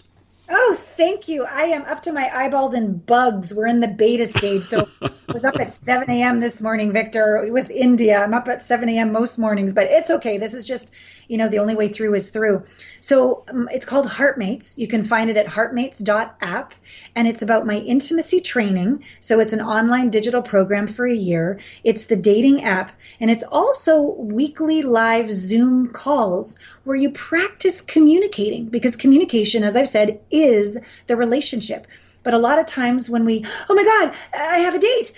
Oh, thank you. I am up to my eyeballs in bugs. We're in the beta stage. So I was up at 7 a.m. this morning, Victor, with India. I'm up at 7 a.m. most mornings, but it's okay. This is just, the only way through is through. So it's called Heartmates. You can find it at heartmates.app, and it's about my intimacy training. So it's an online digital program for a year. It's the dating app, and it's also weekly live Zoom calls where you practice communicating, because communication, as I've said, is the relationship. But a lot of times when we, oh my God, I have a date,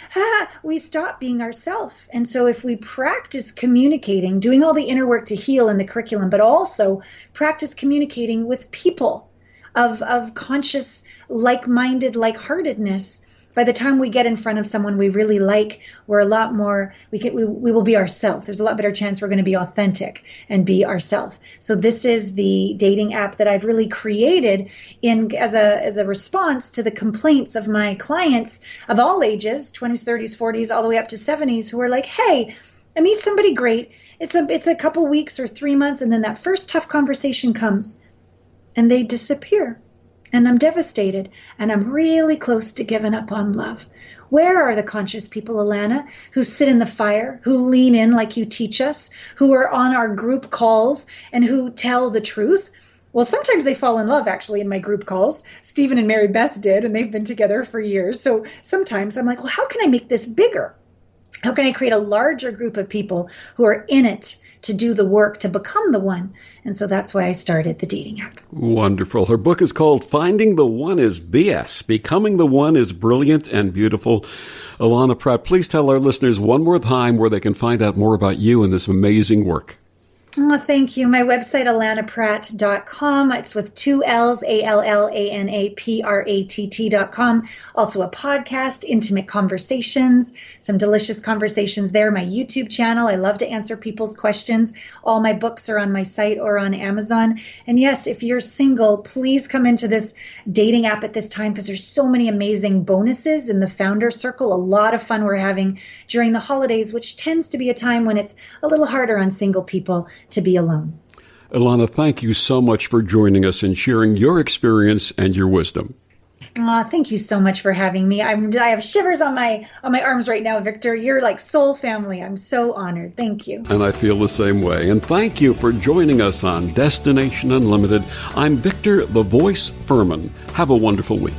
we stop being ourselves. And so if we practice communicating, doing all the inner work to heal in the curriculum, but also practice communicating with people of conscious, like-minded, like-heartedness, by the time we get in front of someone we really like, we're a lot more, we will be ourselves. There's a lot better chance we're going to be authentic and be ourselves. So this is the dating app that I've really created as a response to the complaints of my clients of all ages, 20s, 30s, 40s, all the way up to 70s, who are like, hey, I meet somebody great. It's a couple weeks or 3 months, and then that first tough conversation comes, and they disappear. And I'm devastated, and I'm really close to giving up on love. Where are the conscious people, Allana, who sit in the fire, who lean in like you teach us, who are on our group calls, and who tell the truth? Well, sometimes they fall in love, actually, in my group calls. Stephen and Mary Beth did, and they've been together for years. So sometimes I'm like, well, how can I make this bigger? How can I create a larger group of people who are in it to do the work to become the one? And so that's why I started the dating app. Wonderful. Her book is called Finding the One is BS. Becoming the One is Brilliant and Beautiful. Allana Pratt, please tell our listeners one more time where they can find out more about you and this amazing work. Oh, thank you. My website, allanapratt.com. It's with 2 L's, ALLANAPRATT.com. Also a podcast, Intimate Conversations, some delicious conversations there. My YouTube channel. I love to answer people's questions. All my books are on my site or on Amazon. And yes, if you're single, please come into this dating app at this time because there's so many amazing bonuses in the founder circle. A lot of fun we're having during the holidays, which tends to be a time when it's a little harder on single people to be alone. Allana, thank you so much for joining us and sharing your experience and your wisdom. Thank you so much for having me. I have shivers on my arms right now, Victor. You're like soul family. I'm so honored. Thank you. And I feel the same way. And thank you for joining us on Destination Unlimited. I'm Victor the Voice Fuhrman. Have a wonderful week.